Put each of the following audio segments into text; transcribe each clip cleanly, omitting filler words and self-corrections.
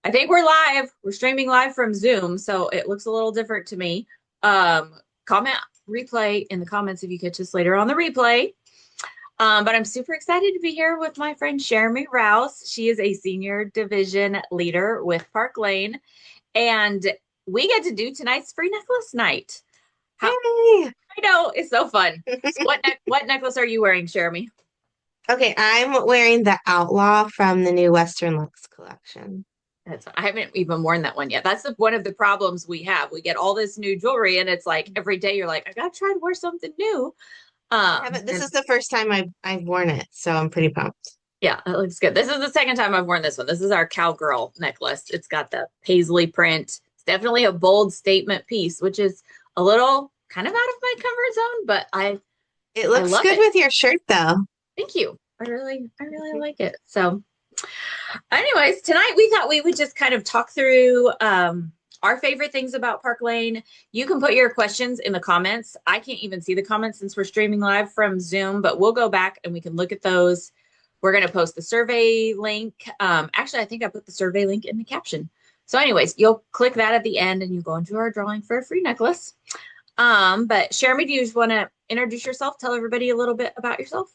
I think we're live. We're streaming live from Zoom, so it looks a little different to me. Comment replay in the comments if you catch us later on the replay. But I'm super excited to be here with my friend Jeremy Rouse. She is a senior division leader with Park Lane, and we get to do tonight's free necklace night. How Yay! I know it's so fun. So what necklace are you wearing, Jeremy? Okay, I'm wearing the Outlaw from the new Western Looks collection. I haven't even worn that one yet. That's one of the problems we have. We get all this new jewelry, and it's like every day you're like, I gotta try to wear something new. I haven't, this And is the first time I've worn it, so I'm pretty pumped. yeah, it looks good. This is the second time I've worn this one. This is our cowgirl necklace. It's got the paisley print. It's definitely a bold statement piece, which is a little kind of out of my comfort zone, but It I looks love good it. with your shirt though. Thank you. I really like it. So anyways, tonight we thought we would just kind of talk through our favorite things about Park Lane. You can put your questions in the comments. I can't even see the comments since we're streaming live from Zoom, but we'll go back and we can look at those. We're going to post the survey link. Actually, I think I put the survey link in the caption. So, anyways, you'll click that at the end and you go into our drawing for a free necklace. But Jeremy, do you just want to introduce yourself? Tell everybody a little bit about yourself.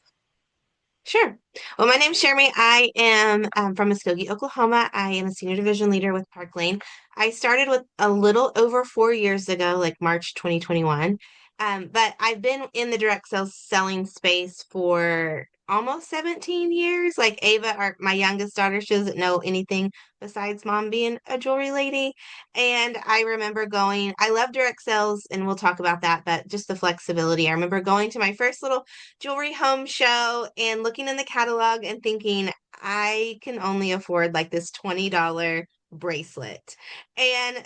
Sure. Well, my name's Jeremy. I am from Muskogee, Oklahoma. I am a senior division leader with Park Lane. I started with a little over 4 years ago, like March 2021. But I've been in the direct sales selling space for almost 17 years. Like Ava, my youngest daughter, she doesn't know anything besides mom being a jewelry lady. And I remember I love direct sales, and we'll talk about that, but just the flexibility. I remember going to my first little jewelry home show and looking in the catalog and thinking, I can only afford like this $20 bracelet. And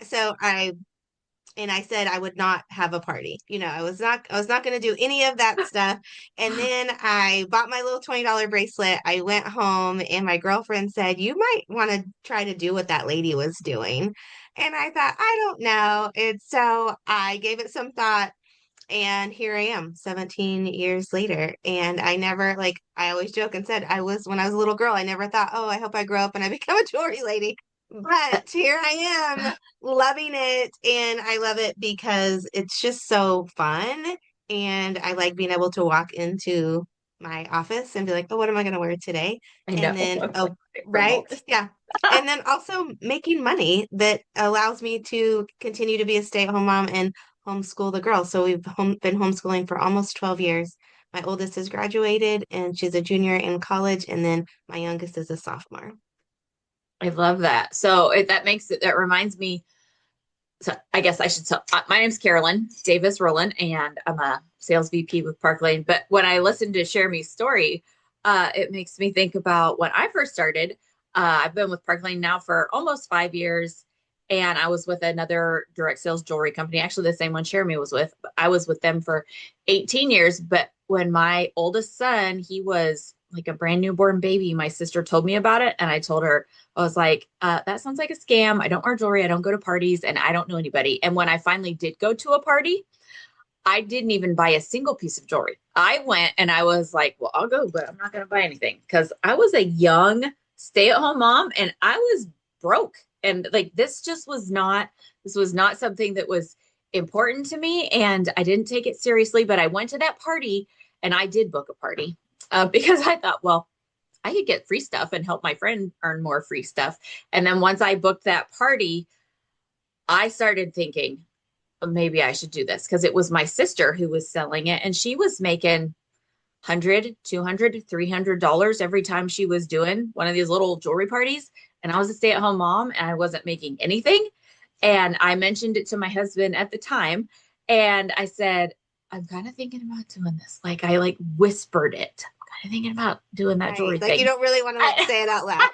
I said I would not have a party. I was not going to do any of that stuff. And then I bought my little $20 bracelet. I went home and my girlfriend said, "You might want to try to do what that lady was doing." And I thought, I don't know. And so I gave it some thought, and here I am 17 years later. And I never, like, I always joke and said, when I was a little girl, I never thought, oh, I hope I grow up and I become a jewelry lady. But here I am loving it. And I love it because it's just so fun. And I like being able to walk into my office and be like, oh, what am I going to wear today? I know. And then, That's like oh, my favorite right. moment. Yeah. And then also making money that allows me to continue to be a stay-at-home mom and homeschool the girls. So we've been homeschooling for almost 12 years. My oldest has graduated and she's a junior in college, and then my youngest is a sophomore. I love that. So that reminds me. So I guess I should tell. My name's Carolyn Davis-Rohlin, and I'm a sales VP with Park Lane. But when I listened to Jeremy's story, it makes me think about when I first started. I've been with Park Lane now for almost 5 years, and I was with another direct sales jewelry company, actually the same one Jeremy was with. But I was with them for 18 years. But when my oldest son, he was like a brand newborn baby, my sister told me about it, and I told her, I was like, that sounds like a scam. I don't wear jewelry. I don't go to parties and I don't know anybody. And when I finally did go to a party, I didn't even buy a single piece of jewelry. I went and I was like, well, I'll go, but I'm not going to buy anything because I was a young stay at home mom and I was broke. And like, this was not something that was important to me. And I didn't take it seriously, but I went to that party and I did book a party because I thought, well, I could get free stuff and help my friend earn more free stuff. And then once I booked that party, I started thinking, maybe I should do this because it was my sister who was selling it and she was making 100, 200, $300 every time she was doing one of these little jewelry parties. And I was a stay at home mom and I wasn't making anything. And I mentioned it to my husband at the time. And I said, I'm kind of thinking about doing this. Like I like whispered it. I'm kind of thinking about doing that Right. jewelry Like you thing. don't really want to like I, say it out loud.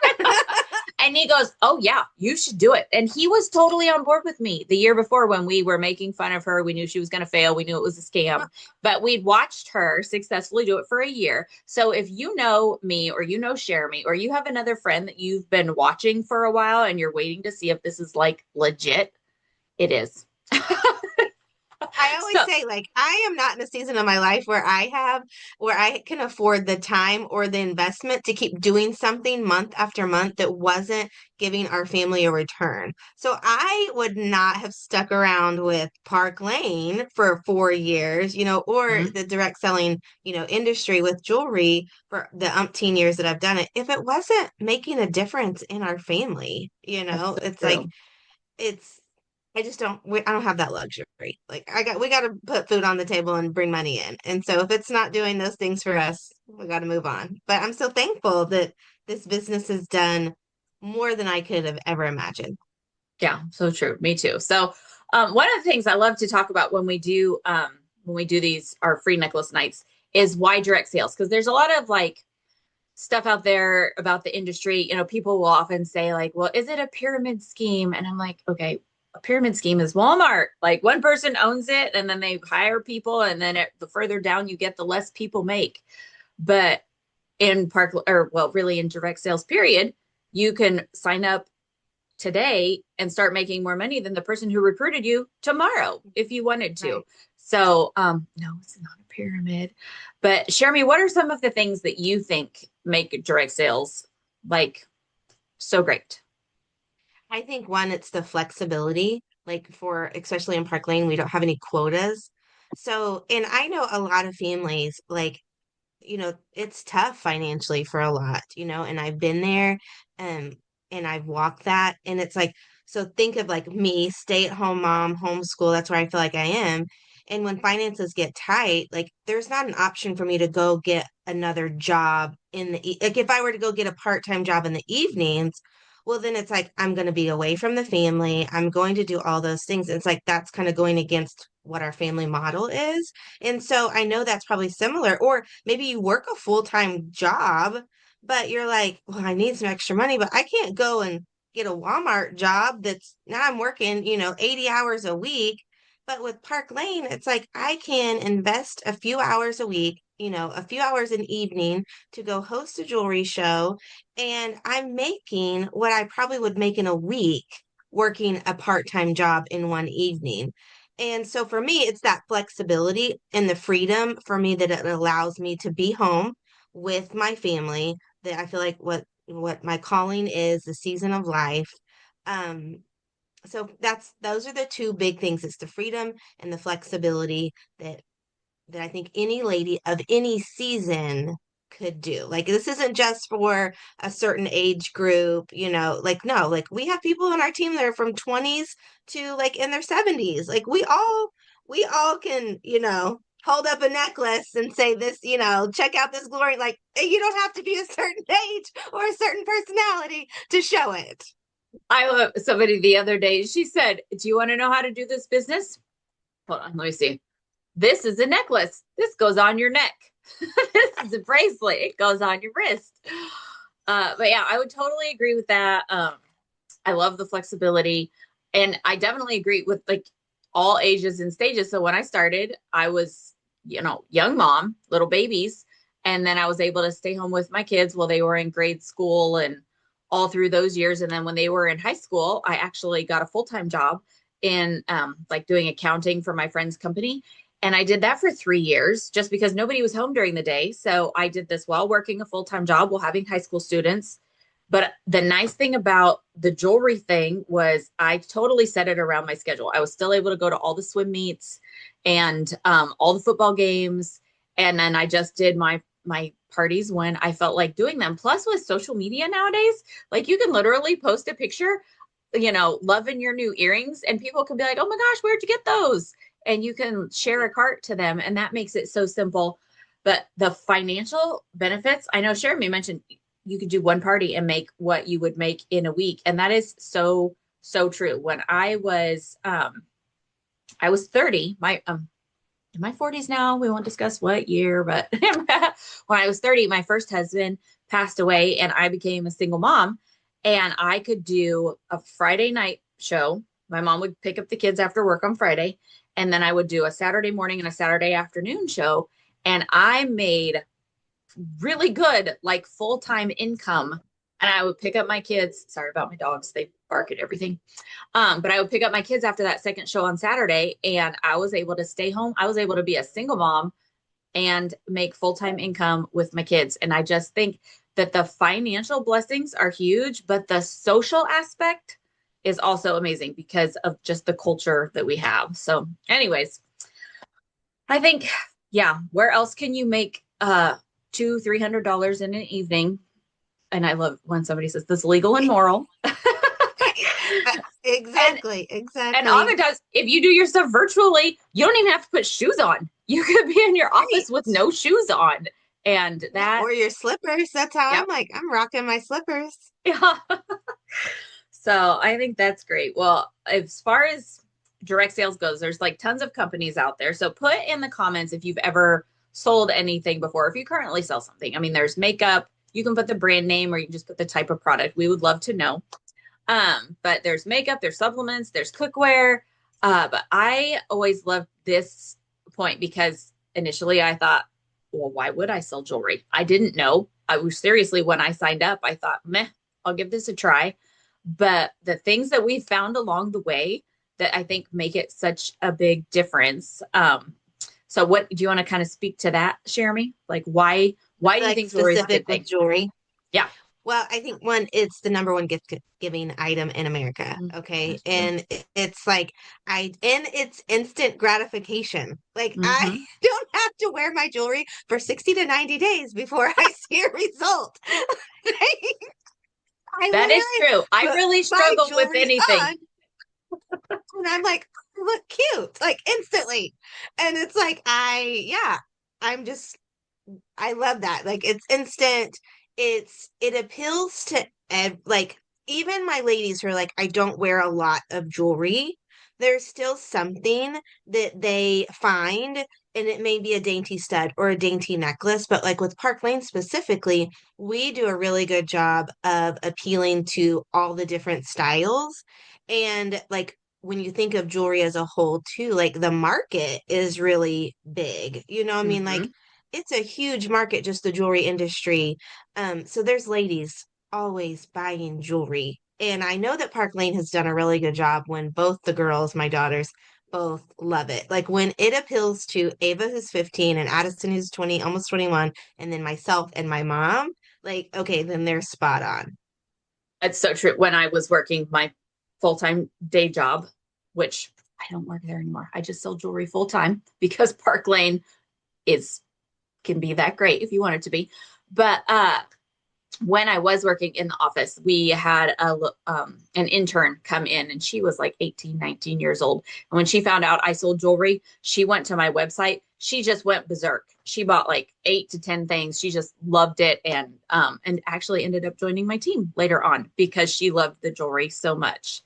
And he goes, oh, yeah, you should do it. And he was totally on board with me the year before when we were making fun of her. We knew she was going to fail. We knew it was a scam, but we'd watched her successfully do it for a year. So if you know me or you know Jeremy or you have another friend that you've been watching for a while and you're waiting to see if this is like legit, it is. I always So, say, like, I am not in a season of my life where I can afford the time or the investment to keep doing something month after month that wasn't giving our family a return. So I would not have stuck around with Park Lane for 4 years, or mhm, the direct selling, industry with jewelry for the umpteen years that I've done it, if it wasn't making a difference in our family. that's so It's like, true. it's I just don't I don't have that luxury. Like, we got to put food on the table and bring money in. And so if it's not doing those things for us, we got to move on. But I'm so thankful that this business has done more than I could have ever imagined. Yeah, so true. Me too. So, one of the things I love to talk about when we do these our free necklace nights is why direct sales, because there's a lot of like stuff out there about the industry. People will often say like, "Well, is it a pyramid scheme?" And I'm like, "Okay, a pyramid scheme is Walmart. Like one person owns it, and then they hire people, and then the further down you get, the less people make." But in park or well, really in direct sales, period, you can sign up today and start making more money than the person who recruited you tomorrow if you wanted to. Right. So, no, it's not a pyramid. But share me, what are some of the things that you think make direct sales like so great? I think one, it's the flexibility. Like, for especially in Park Lane, we don't have any quotas. So, and I know a lot of families, like, it's tough financially for a lot, and I've been there, um, and I've walked that. And it's like, so think of like me, stay-at-home mom, homeschool, that's where I feel like I am. And when finances get tight, like, there's not an option for me to go get another job like, if I were to go get a part-time job in the evenings, well, then it's like I'm going to be away from the family. I'm going to do all those things. It's like that's kind of going against what our family model is. And so I know that's probably similar. Or maybe you work a full-time job, but you're like, well, I need some extra money, but I can't go and get a Walmart job that's now I'm working, 80 hours a week. But with Park Lane, it's like I can invest a few hours a week, a few hours an evening to go host a jewelry show. And I'm making what I probably would make in a week working a part-time job in one evening. And so for me, it's that flexibility and the freedom for me that it allows me to be home with my family. That I feel like what my calling is, the season of life. Um, so those are the two big things. It's the freedom and the flexibility that I think any lady of any season could do. Like, this isn't just for a certain age group, like, no, like, we have people on our team that are from 20s to like in their 70s. Like, we all can, hold up a necklace and say this, check out this glory. Like, you don't have to be a certain age or a certain personality to show it. I love somebody the other day. She said, "Do you want to know how to do this business? Hold on, let me see. This is a necklace. This goes on your neck. This is a bracelet. It goes on your wrist." But yeah, I would totally agree with that. I love the flexibility. And I definitely agree with like all ages and stages. So when I started, I was, young mom, little babies. And then I was able to stay home with my kids while they were in grade school and all through those years. And then when they were in high school, I actually got a full-time job in like doing accounting for my friend's company. And I did that for 3 years just because nobody was home during the day. So I did this while working a full-time job while having high school students. But the nice thing about the jewelry thing was I totally set it around my schedule. I was still able to go to all the swim meets and all the football games, and then I just did my parties when I felt like doing them. Plus, with social media nowadays, like you can literally post a picture, loving your new earrings, and people can be like, "Oh my gosh, where'd you get those?" And you can share a cart to them, and that makes it so simple. But the financial benefits, I know Jeremy mentioned you could do one party and make what you would make in a week. And that is so, so true. When I was 30, in my 40s now, we won't discuss what year, but when I was 30, my first husband passed away and I became a single mom. And I could do a Friday night show. My mom would pick up the kids after work on Friday. And then I would do a Saturday morning and a Saturday afternoon show. And I made really good, like full time income And I would pick up my kids. Sorry about my dogs. They bark at everything. But I would pick up my kids after that second show on Saturday, and I was able to stay home. I was able to be a single mom and make full-time income with my kids. And I just think that the financial blessings are huge, but the social aspect is also amazing because of just the culture that we have. So, anyways, I think, yeah, where else can you make $200-300 in an evening? And I love when somebody says this legal and moral. and Exactly, and exactly. oftentimes, if you do your stuff virtually, you don't even have to put shoes on. You could be in your Right. office with no shoes on. And Yeah, that, or your slippers. That's how I'm yep. like, I'm rocking my slippers. Yeah. So I think that's great. Well, as far as direct sales goes, there's like tons of companies out there. So put in the comments if you've ever sold anything before, if you currently sell something. I mean, there's makeup. You can put the brand name or you can just put the type of product. We would love to know. But there's makeup, there's supplements, there's cookware. But I always loved this point because initially I thought, well, why would I sell jewelry? I didn't know. I was seriously, when I signed up, I thought, meh, I'll give this a try. But the things that we found along the way that I think make it such a big difference. So what do you want to kind of speak to that, Jeremy? Like why do you Like think jewelry is a specific good with thing? jewelry. Yeah. Well, I think one, it's the number one gift giving item in America. Mm, Okay. that's true. And it's like, and it's instant gratification. Like, I Hmm. don't have to wear my jewelry for 60 to 90 days before I see a result. I That is literally true. I put really my struggle with jewelry anything. on and I'm like, I look cute, like instantly. And it's like, yeah, I'm just, I love that. Like it's instant. It appeals to like even my ladies who are like, I don't wear a lot of jewelry. There's still something that they find, and it may be a dainty stud or a dainty necklace, but like with Park Lane specifically, we do a really good job of appealing to all the different styles. And like when you think of jewelry as a whole too, like the market is really big. You know, I mean, like Hmm. it's a huge market, just the jewelry industry. So there's ladies always buying jewelry. And I know that Park Lane has done a really good job when both the girls, my daughters, both love it. Like when it appeals to Ava, who's 15, and Addison, who's 20, almost 21, and then myself and my mom, like, okay, then they're spot on. It's so true. When I was working my full-time day job, which I don't work there anymore. I just sell jewelry full time because Park Lane is can be that great if you want it to be. But when I was working in the office, we had an intern come in and she was like 18, 19 years old. And when she found out I sold jewelry, she went to my website. She just went berserk. She bought like 8 to 10 things. She just loved it and actually ended up joining my team later on because she loved the jewelry so much.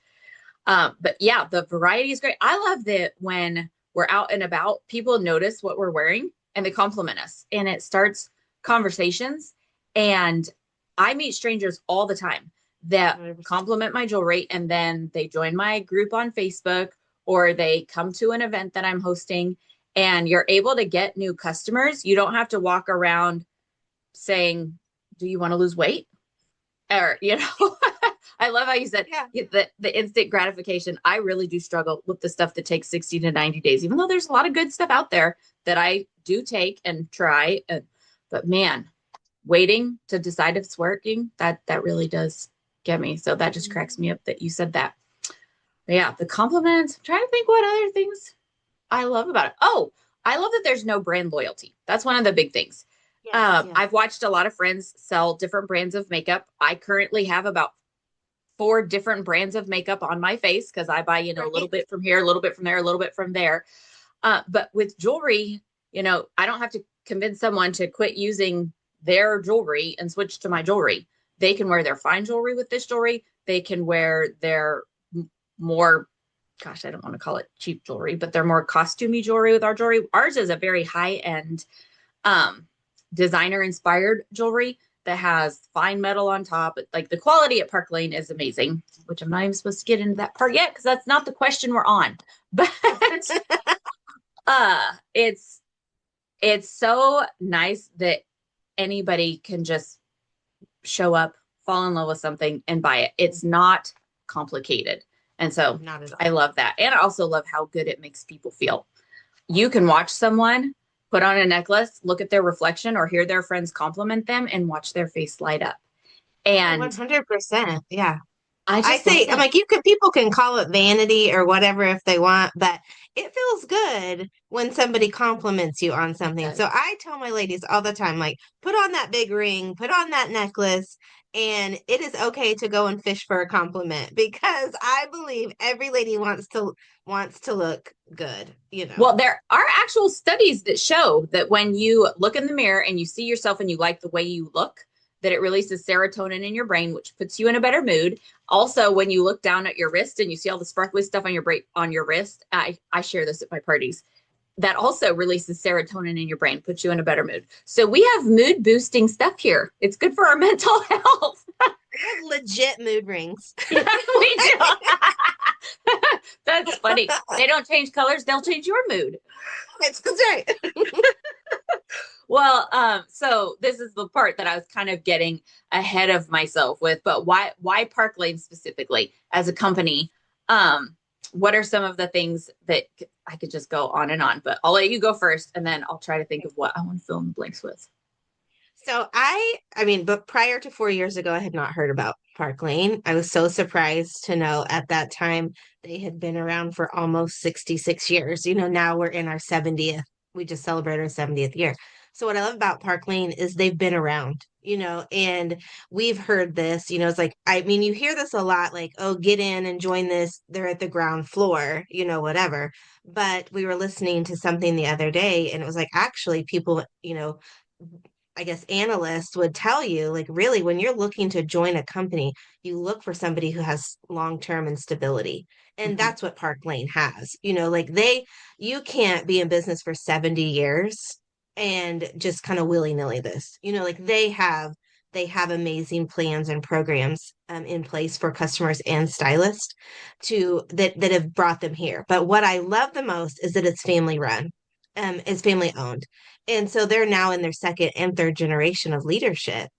But yeah, the variety is great. I love that when we're out and about, people notice what we're wearing and they compliment us and it starts conversations. And I meet strangers all the time that 100%. compliment my jewelry and then they join my group on Facebook or they come to an event that I'm hosting and you're able to get new customers. You don't have to walk around saying, do you want to lose weight? Or, I love how you said Yeah. the instant gratification. I really do struggle with the stuff that takes 60 to 90 days, even though there's a lot of good stuff out there that I do take and try. But man, waiting to decide if it's working, that really does get me. So that just cracks me up that you said that. But yeah, the compliments. I'm trying to think what other things I love about it. Oh, I love that there's no brand loyalty. That's one of the big things. Yes, yes. I've watched a lot of friends sell different brands of makeup. I currently have about 4 different brands of makeup on my face because I buy, a little Right. bit from here, a little bit from there, a little bit from there. But with jewelry, I don't have to convince someone to quit using their jewelry and switch to my jewelry. They can wear their fine jewelry with this jewelry. They can wear their more, gosh, I don't want to call it cheap jewelry, but they're more costumey jewelry with our jewelry. Ours is a very high end um, designer inspired jewelry that has fine metal on top. Like the quality at Park Lane is amazing, which I'm not even supposed to get into that part yet because that's not the question we're on. But uh it's it's so nice that anybody can just show up, fall in love with something and buy it. It's not complicated. And so Not at all. I love that. And I also love how good it makes people feel. You can watch someone put on a necklace, look at their reflection, or hear their friends compliment them and watch their face light up. Oh, And 100%. Yeah. I I just love say, I'm it. like, people can call it vanity or whatever if they want, but it feels good when somebody compliments you on It something. So does. I tell my ladies all the time, like, put on that big ring, put on that necklace, and it is okay to go and fish for a compliment because I believe every lady wants to look good, you know. Well, there are actual studies that show that when you look in the mirror and you see yourself and you like the way you look, that it releases serotonin in your brain, which puts you in a better mood. Also, when you look down at your wrist and you see all the sparkly stuff on your wrist, I share this at my parties. That also releases serotonin in your brain, puts you in a better mood. So we have mood boosting stuff here. It's good for our mental health. We have legit mood rings. Yeah, we do. That's funny. They don't change colors, they'll change your mood. That's right. Well, so this is the part that I was kind of getting ahead of myself with, but why Park Lane specifically as a company? What are some of the things that I could just go on and on, but I'll let you go first and then I'll try to think of what I want to fill in the blanks with. So I mean, but prior to 4 years ago, I had not heard about Park Lane. I was so surprised to know at that time they had been around for almost 66 years. Now we're in our 70th. We just celebrated our 70th year. So what I love about Park Lane is they've been around, and we've heard this, it's like, I mean, you hear this a lot, like, oh, get in and join this. They're at the ground floor, whatever. But we were listening to something the other day and it was like, actually, people, I guess analysts would tell you, like, really, when you're looking to join a company, you look for somebody who has long-term and stability. And Mhm. that's what Park Lane has. Like you can't be in business for 70 years and just kind of willy-nilly this. Like they have amazing plans and programs in place for customers and stylists that have brought them here. But what I love the most is that it's family run, it's family owned, and so they're now in their second and third generation of leadership.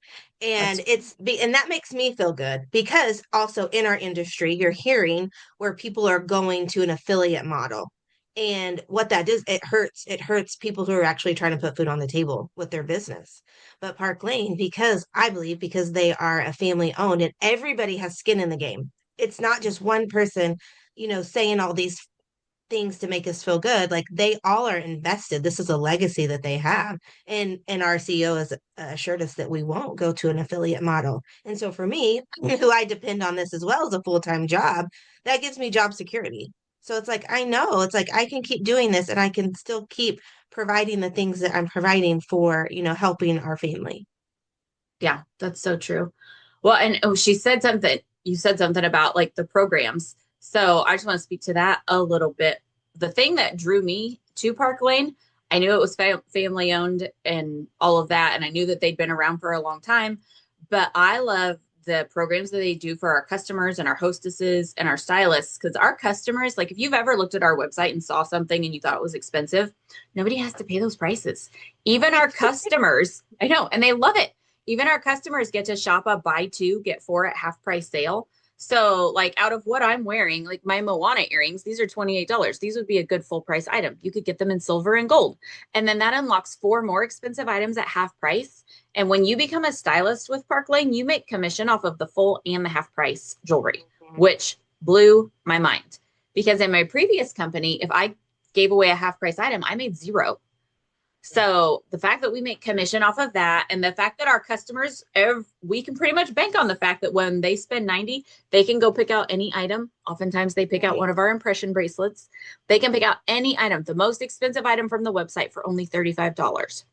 And That's and that makes me feel good because also in our industry, you're hearing where people are going to an affiliate model. And what that does, it hurts people who are actually trying to put food on the table with their business. But Park Lane, because I believe because they are a family owned and everybody has skin in the game. It's not just one person, saying all these things to make us feel good. Like they all are invested. This is a legacy that they have. And our CEO has assured us that we won't go to an affiliate model. And so for me, who I depend on this as well as a full-time job, that gives me job security. So it's like I know it's like I can keep doing this and I can still keep providing the things that I'm providing for, helping our family. Yeah, that's so true. Well, and oh, you said something about like the programs. So I just want to speak to that a little bit. The thing that drew me to Park Lane, I knew it was family owned and all of that. And I knew that they'd been around for a long time, but I love the programs that they do for our customers and our hostesses and our stylists. Cause our customers, like if you've ever looked at our website and saw something and you thought it was expensive, nobody has to pay those prices. Even our customers, I know, and they love it. Even our customers get to shop a buy two, get four at half price sale. So, like, out of what I'm wearing, like my Moana earrings, these are $28. These would be a good full price item. You could get them in silver and gold. And then that unlocks four more expensive items at half price. And when you become a stylist with Park Lane, you make commission off of the full and the half price jewelry, which blew my mind. Because in my previous company, if I gave away a half price item, I made zero. So the fact that we make commission off of that and the fact that our customers, we can pretty much bank on the fact that when they spend 90, they can go pick out any item. Oftentimes they pick out Right. one of our impression bracelets. They can pick out any item, the most expensive item from the website for only $35.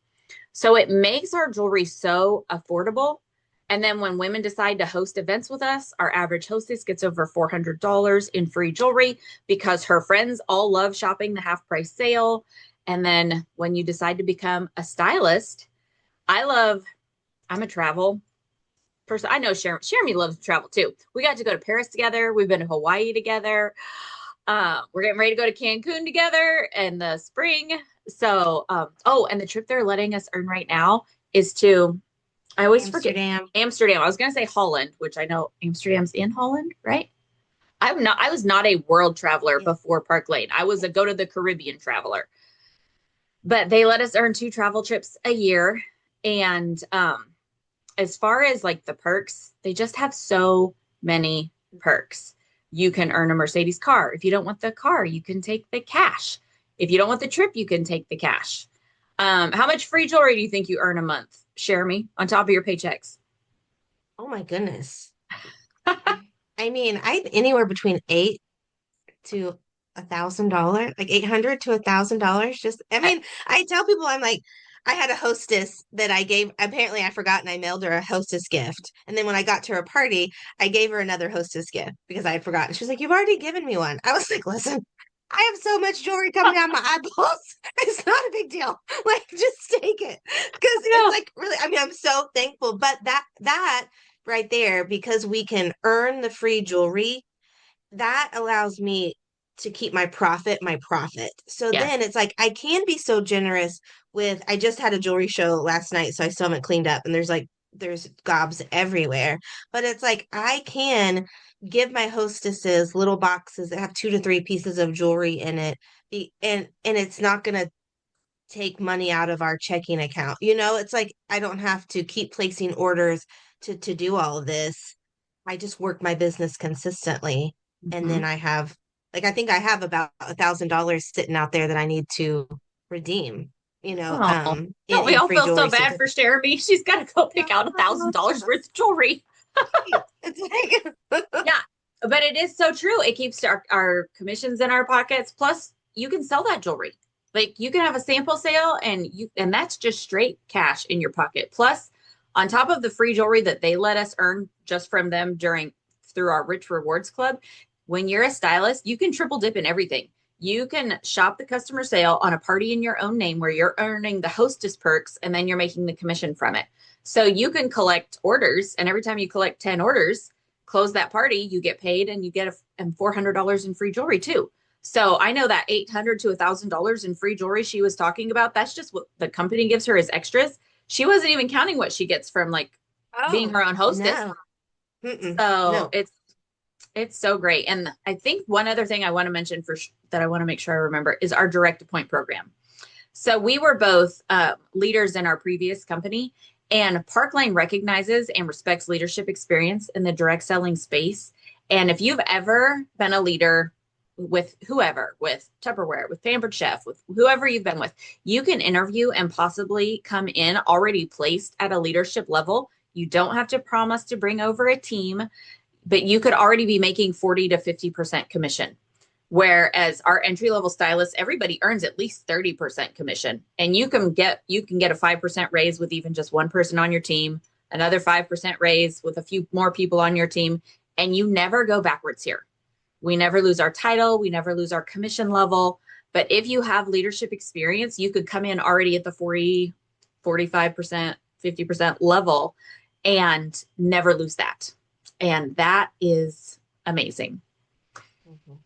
So it makes our jewelry so affordable. And then when women decide to host events with us, our average hostess gets over $400 in free jewelry because her friends all love shopping the half price sale. And then when you decide to become a stylist, I'm a travel person. I know Jeremy loves to travel too. We got to go to Paris together. We've been to Hawaii together. We're getting ready to go to Cancun together in the spring. So, oh, and the trip they're letting us earn right now is to I always forget Amsterdam. Amsterdam. I was going to say Holland, which I know Amsterdam's in Holland, right? I was not a world traveler Yes. before Park Lane. I was a go to the Caribbean traveler. But they let us earn 2 travel trips a year. And as far as like the perks, they just have so many perks. You can earn a Mercedes car. If you don't want the car, you can take the cash. If you don't want the trip, you can take the cash. How much free jewelry do you think you earn a month? Share me on top of your paychecks. Oh my goodness. I mean, I anywhere between eight to $1,000, like 800 to $1,000. Just, I I, mean, I tell people I'm like, I had a hostess that I gave, apparently I forgot and I mailed her a hostess gift. And then when I got to her party, I gave her another hostess gift because I had forgotten. She's like, "You've already given me one." I was like, "Listen, I have so much jewelry coming down my eyeballs. It's not a big deal. Like, just take it." Because it's know. like really, I mean, I'm so thankful. But that right there, because we can earn the free jewelry, that allows me to keep my profit. So then Yes. it's like I can be so generous with I just had a jewelry show last night, so I still haven't cleaned up and there's gobs everywhere. But it's like I can give my hostesses little boxes that have 2 to 3 pieces of jewelry in it. And it's not gonna take money out of our checking account. It's like I don't have to keep placing orders to do all of this. I just work my business consistently. And then Mhm. I have, like, I think I have about $1,000 sitting out there that I need to redeem, Oh, don't we in all free feel so jewelry bad for certificates. Jeremy? She's got to go pick out $1,000 worth of jewelry. It's like, Yeah, but it is so true. It keeps our commissions in our pockets. Plus, you can sell that jewelry. Like you can have a sample sale and that's just straight cash in your pocket. Plus, on top of the free jewelry that they let us earn just from them through our Rich Rewards Club, when you're a stylist, you can triple dip in everything. You can shop the customer sale on a party in your own name where you're earning the hostess perks and then you're making the commission from it. So you can collect orders, and every time you collect 10 orders, close that party, you get paid and you get $400 in free jewelry too. So I know that $800 to $1,000 in free jewelry she was talking about, that's just what the company gives her as extras. She wasn't even counting what she gets from like being oh, her own hostess. no. Mm-mm, So no. it's so great. And I think one other thing I want to mention that I want to make sure I remember is our direct appoint program. So we were both leaders in our previous company, and Parkline recognizes and respects leadership experience in the direct selling space. And if you've ever been a leader with whoever, with Tupperware, with Pampered Chef, with whoever you've been with, you can interview and possibly come in already placed at a leadership level. You don't have to promise to bring over a team, but you could already be making 40 to 50% commission. Whereas our entry level stylists, everybody earns at least 30% commission. And you can get a 5% raise with even just one person on your team, another 5% raise with a few more people on your team, and you never go backwards here. We never lose our title, we never lose our commission level. But if you have leadership experience, you could come in already at the 40, 45%, 50% level and never lose that. And that is amazing. Mhm.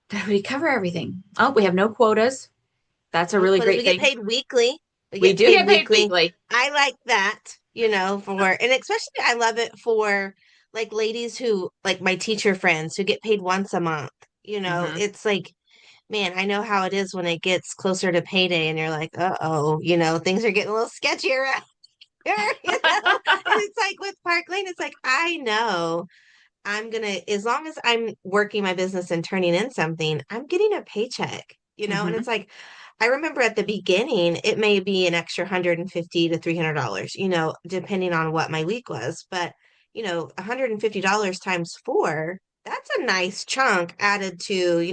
Did we cover everything? Oh, we have no quotas. That's a No really quotas. great We get thing. paid weekly. We We get do paid get paid weekly. weekly. I like that, and especially I love it for like ladies who like my teacher friends who get paid once a month. Hmm. It's like, man, I know how it is when it gets closer to payday and you're like, uh-oh, things are getting a little sketchier around here, And it's like with Park Lane, it's like I know as long as I'm working my business and turning in something, I'm getting a paycheck. And Hmm. it's like, I remember at the beginning, it may be an extra 150 to $300, depending on what my week was. But, $150 times four, that's a nice chunk added to,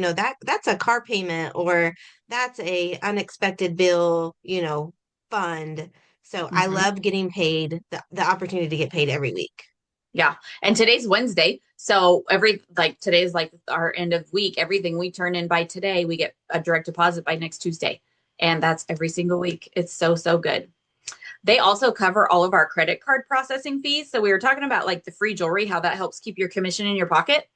that's a car payment or that's a unexpected bill, fund. So I Hmm. love getting paid, the opportunity to get paid every week. Yeah. And today's Wednesday. So today's like our end of week. Everything we turn in by today, we get a direct deposit by next Tuesday. And that's every single week. It's so, so good. They also cover all of our credit card processing fees. So we were talking about like the free jewelry, how that helps keep your commission in your pocket.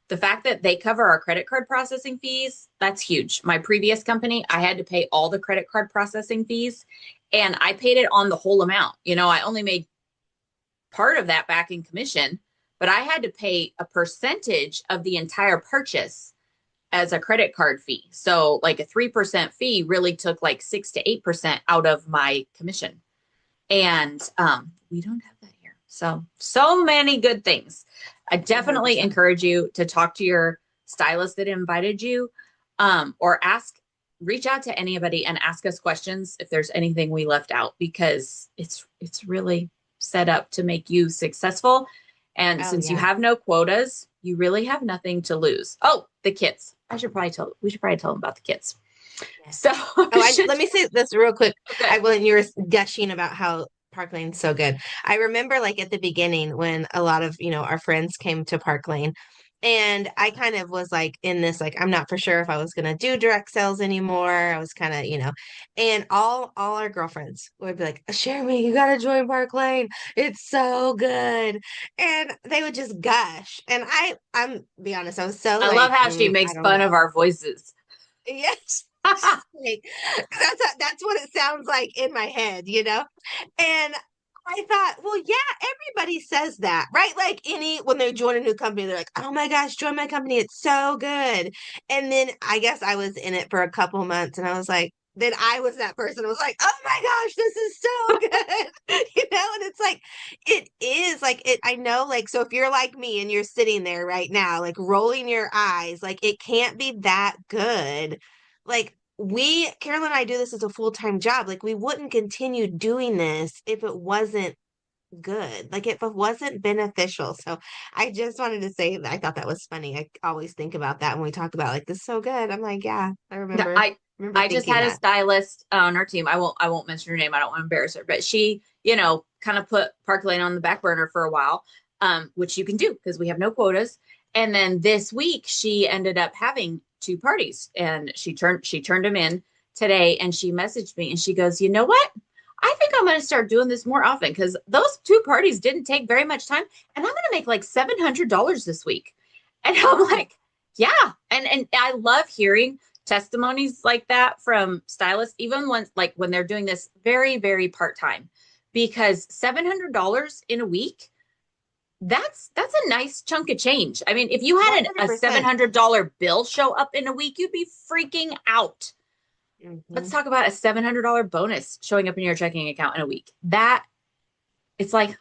The fact that they cover our credit card processing fees, that's huge. My previous company, I had to pay all the credit card processing fees and I paid it on the whole amount. I only made part of that back in commission, but I had to pay a percentage of the entire purchase as a credit card fee. So like a 3% fee really took like 6 to 8% out of my commission. And we don't have that here. So many good things. I definitely 100%. encourage you to talk to your stylist that invited you, or reach out to anybody and ask us questions if there's anything we left out, because it's really set up to make you successful. And Oh since you yeah. have no quotas, you really have nothing to lose. Oh, the kits. We should probably tell them about the kits. Yes. So Let me say this real quick. okay. When you were gushing about how Park Lane's so good, I remember like at the beginning when a lot of, our friends came to Park Lane, and I kind of was like in this, like, I'm not for sure if I was gonna do direct sales anymore. I was kind of, and all our girlfriends would be like, Sherry, you gotta join Park Lane. It's so good. And they would just gush. And I'm be honest, I was so I love like, how she I makes don't fun of know. our voices. Yes. Like, that's what it sounds like in my head. And I thought, well, yeah, everybody says that, right? Like when they join a new company, they're like, oh my gosh, join my company. It's so good. And then I guess I was in it for a couple months and I was like, then I was that person. I was like, oh my gosh, this is so good. And it's like, it is like it, I know, like, so if you're like me and you're sitting there right now, like rolling your eyes, like it can't be that good. Like Carol and I do this as a full-time job. Like we wouldn't continue doing this if it wasn't good, like if it wasn't beneficial. So I just wanted to say that I thought that was funny. I always think about that when we talk about like this is so good. I'm like, yeah, I No, remember I just thinking had a that. stylist on our team. I won't mention her name. I don't want to embarrass her, but she, kind of put Park Lane on the back burner for a while, which you can do because we have no quotas. And then this week she ended up having two parties, and she turned them in today, and she messaged me and she goes, you know what? I think I'm going to start doing this more often because those two parties didn't take very much time, and I'm going to make like $700 this week. And I'm Wow. like, yeah. And I love hearing testimonies like that from stylists, even when they're doing this very, very part-time, because $700 in a week, that's a nice chunk of change. I mean, if you had a 100%. $700 bill show up in a week, you'd be freaking out. Let's Hmm. talk about a $700 bonus showing up in your checking account in a week. That it's like, what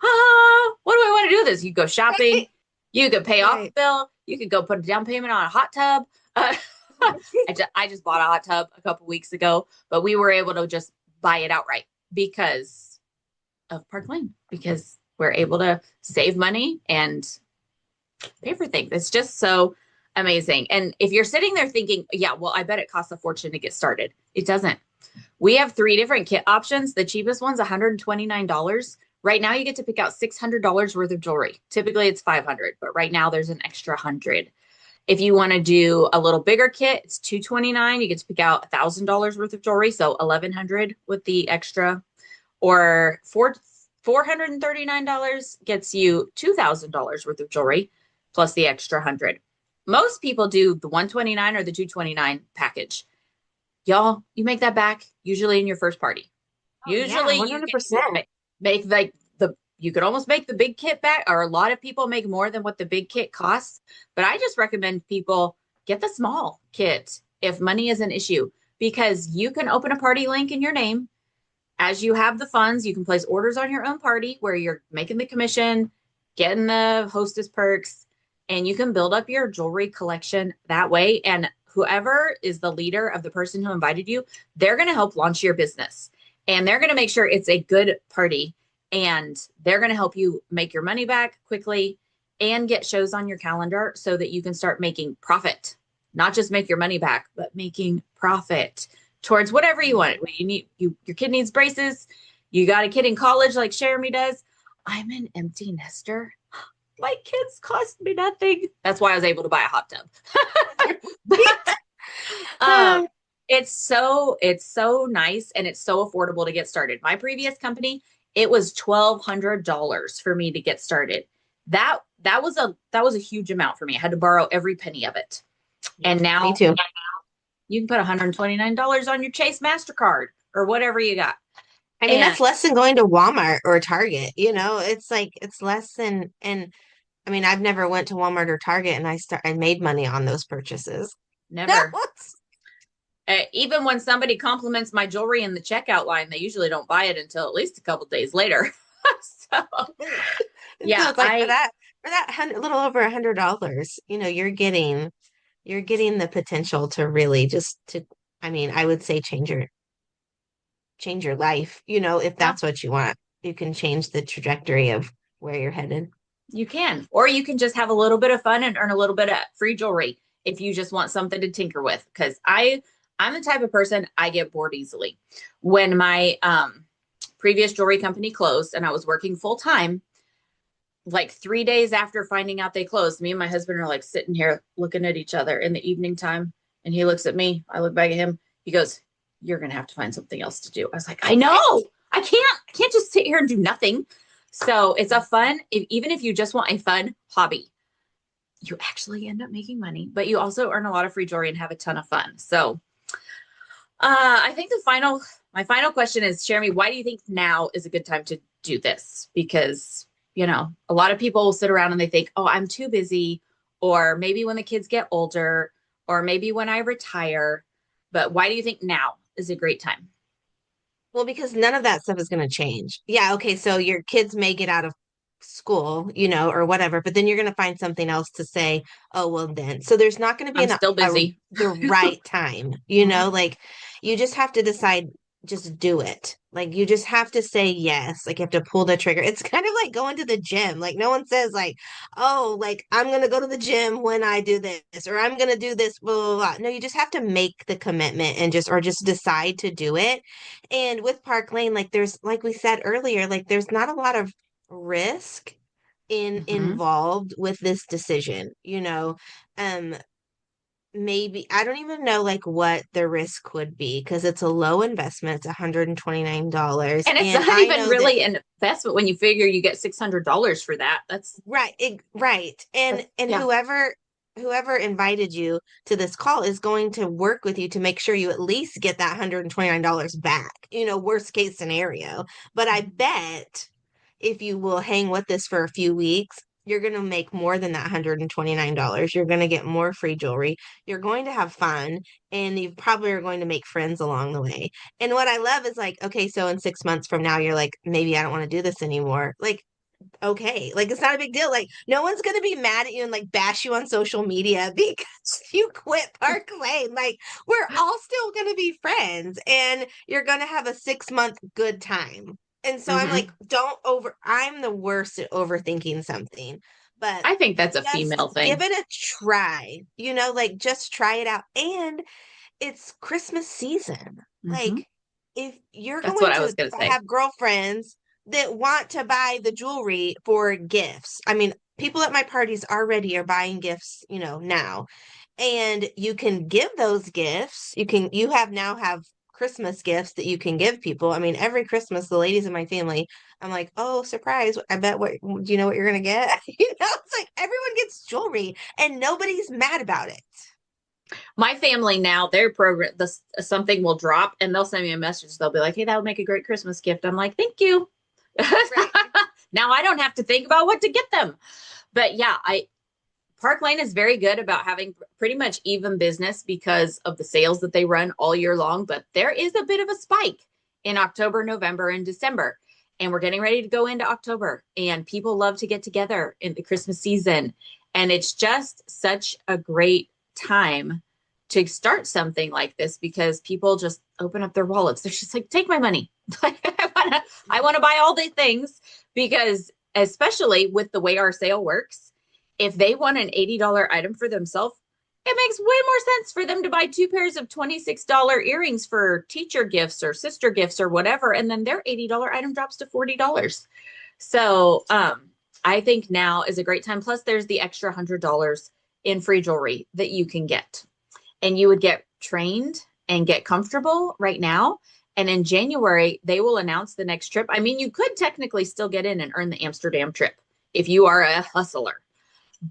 do I want to do with this? You go shopping, Right. you could pay off a Right. bill, you could go put a down payment on a hot tub. I just bought a hot tub a couple weeks ago, but we were able to just buy it outright because of Park Lane, because we're able to save money and pay for things. It's just so amazing. And if you're sitting there thinking, yeah, well, I bet it costs a fortune to get started, it doesn't. We have three different kit options. The cheapest one's $129. Right now, you get to pick out $600 worth of jewelry. Typically, it's $500, but right now there's an extra 100. If you want to do a little bigger kit, it's $229. You get to pick out $1,000 worth of jewelry, so $1,100 with the extra, or $439 gets you $2,000 worth of jewelry plus the extra 100. Most people do the 129 or the 229 package. Y'all, you make that back usually in your first party. Oh yeah, Usually you get to 100%. make like you could almost make the big kit back, or a lot of people make more than what the big kit costs. But I just recommend people get the small kit if money is an issue, because you can open a party link in your name. As you have the funds, you can place orders on your own party where you're making the commission, getting the hostess perks, and you can build up your jewelry collection that way. And whoever is the leader of the person who invited you, they're going to help launch your business, and they're going to make sure it's a good party, and they're going to help you make your money back quickly and get shows on your calendar so that you can start making profit. Not just make your money back, but making profit towards whatever you want. You need your kid needs braces. You got a kid in college like Jeremy does. I'm an empty nester. My kids cost me nothing. That's why I was able to buy a hot tub. But um, it's so nice, and it's so affordable to get started. My previous company, it was $1,200 for me to get started. That was a huge amount for me. I had to borrow every penny of it. Yep, And me now too. you can put $129 on your Chase MasterCard or whatever you got. I mean, And that's less than going to Walmart or Target, it's like it's less than, and I mean, I've never went to Walmart or Target and I made money on those purchases. No. never. Even when somebody compliments my jewelry in the checkout line, they usually don't buy it until at least a couple days later. So And so yeah, it's like for that little over $100, you're getting the potential to really just to, I mean, I would say change your life, if yeah, that's what you want. You can change the trajectory of where you're headed. you can. Or you can just have a little bit of fun and earn a little bit of free jewelry if you just want something to tinker with. Because I'm the type of person, I get bored easily. When my previous jewelry company closed and I was working full time, like 3 days after finding out they closed, me and my husband are like sitting here looking at each other in the evening time. And he looks at me. I look back at him. He goes, "You're going to have to find something else to do." I was like, "I know. I can't just sit here and do nothing." So it's a fun, even if you just want a fun hobby, you actually end up making money, but you also earn a lot of free jewelry and have a ton of fun. So I think my final question is, Jeremy, why do you think now is a good time to do this? Because, a lot of people will sit around and they think, oh, I'm too busy, or maybe when the kids get older, or maybe when I retire. But why do you think now is a great time? Well, because none of that stuff is going to change. Yeah, okay, so your kids may get out of school, or whatever, but then you're going to find something else to say, oh, well, then. So there's not going to be I'm still busy. the right time, Mhm. like you just have to decide, just do it. Like you just have to say yes. Like you have to pull the trigger. It's kind of like going to the gym. Like no one says like, oh, like I'm going to go to the gym when I do this, or I'm going to do this, blah, blah, blah. No, you just have to make the commitment and just decide to do it. And with Park Lane, like there's, like we said earlier, like there's not a lot of risk Mhm. involved with this decision. Um maybe I don't even know like what the risk would be because it's a low investment. It's $129. And it's And not I even know that. really an investment when you figure you get $600 for that. Right, right. And Yeah. whoever invited you to this call is going to work with you to make sure you at least get that $129 back. Worst case scenario. But I bet if you will hang with this for a few weeks, you're going to make more than that $129. You're going to get more free jewelry. You're going to have fun, and you probably are going to make friends along the way. And what I love is like, okay, so in 6 months from now, you're like, maybe I don't want to do this anymore. Like, okay, like it's not a big deal. Like no one's gonna be mad at you and like bash you on social media because you quit Park Lane. Like we're all still gonna be friends and you're gonna have a 6 month good time. And so I'm like, Hmm. don't over, I'm the worst at overthinking something, but I think that's a just female give thing. it a try, like just try it out. And it's Christmas season. Hmm. Like, if you're That's what going I to was going to say. have girlfriends that want to buy the jewelry for gifts, I mean, people at my parties already are buying gifts, now. And you can give those gifts. You have now have Christmas gifts that you can give people. I mean, every Christmas, the ladies in my family, I'm like, oh, surprise. I bet do you know what you're going to get? It's like everyone gets jewelry and nobody's mad about it. My family now, their program, something will drop and they'll send me a message. They'll be like, "Hey, that would make a great Christmas gift." I'm like, "Thank you." Right. Now I don't have to think about what to get them. But yeah, Park Lane is very good about having pretty much even business because of the sales that they run all year long. But there is a bit of a spike in October, November, and December. And we're getting ready to go into October, and people love to get together in the Christmas season. And it's just such a great time to start something like this because people just open up their wallets. They're just like, take my money. Like, I want to buy all the things because, especially with the way our sale works, if they want an $80 item for themselves, it makes way more sense for them to buy two pairs of $26 earrings for teacher gifts or sister gifts or whatever. And then their $80 item drops to $40. So I think now is a great time. Plus, there's the extra $100 in free jewelry that you can get. And you would get trained and get comfortable right now. And in January, they will announce the next trip. I mean, you could technically still get in and earn the Amsterdam trip if you are a hustler.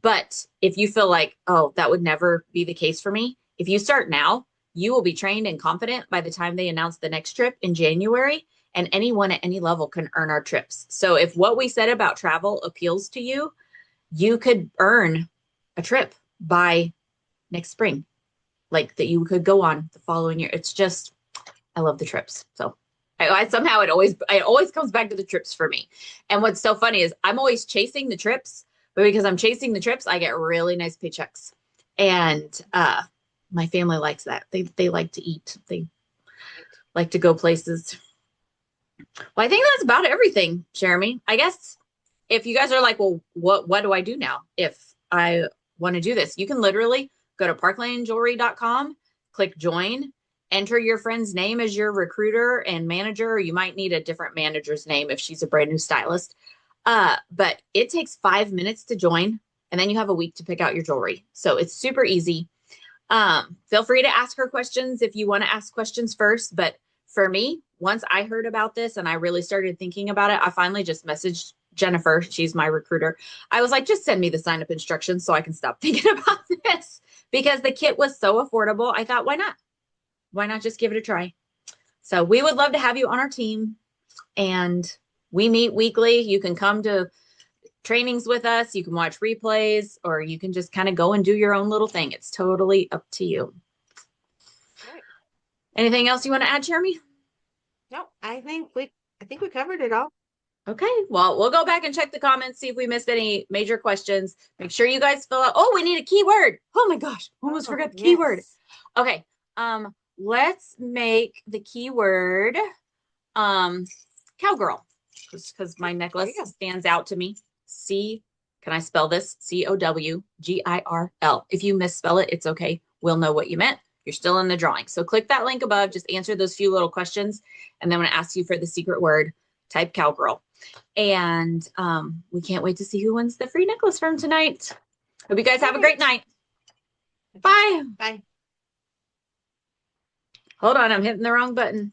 But if you feel like, oh, that would never be the case for me, if you start now, you will be trained and confident by the time they announce the next trip in January. and anyone at any level can earn our trips. So if what we said about travel appeals to you, you could earn a trip by next spring, like that you could go on the following year. It's just, I love the trips. So I somehow it always comes back to the trips for me. And what's so funny is I'm always chasing the trips, but because I'm chasing the trips, I get really nice paychecks. And my family likes that. They like to eat. They like to go places. Well, I think that's about everything, Jeremy. I guess if you guys are like, well, what do I do now if I want to do this? You can literally go to parklanejewelry.com, click join, enter your friend's name as your recruiter and manager, or you might need a different manager's name if she's a brand new stylist. But it takes 5 minutes to join, and then you have a week to pick out your jewelry. So it's super easy. Feel free to ask her questions if you want to ask questions first. But for me, once I heard about this and I really started thinking about it, I finally just messaged Jennifer. She's my recruiter. I was like, just send me the sign up instructions so I can stop thinking about this, because the kit was so affordable. I thought, why not? Why not just give it a try? So we would love to have you on our team, and we meet weekly. You can come to trainings with us. You can watch replays, or you can just kind of go and do your own little thing. It's totally up to you. Right. Anything else you want to add, Jeremy? No, I think we covered it all. Okay, well, we'll go back and check the comments, see if we missed any major questions. Make sure you guys fill out. Oh, we need a keyword. Oh my gosh, almost forgot the keyword. Okay, let's make the keyword cowgirl, because my necklace stands out to me. Can I spell this? Cowgirl. If you misspell it, it's okay. We'll know what you meant. You're still in the drawing. So click that link above, just answer those few little questions, and then when I ask you for the secret word, type cowgirl. And we can't wait to see who wins the free necklace from tonight. Hope you guys have a great night. Bye. Bye. Hold on, I'm hitting the wrong button.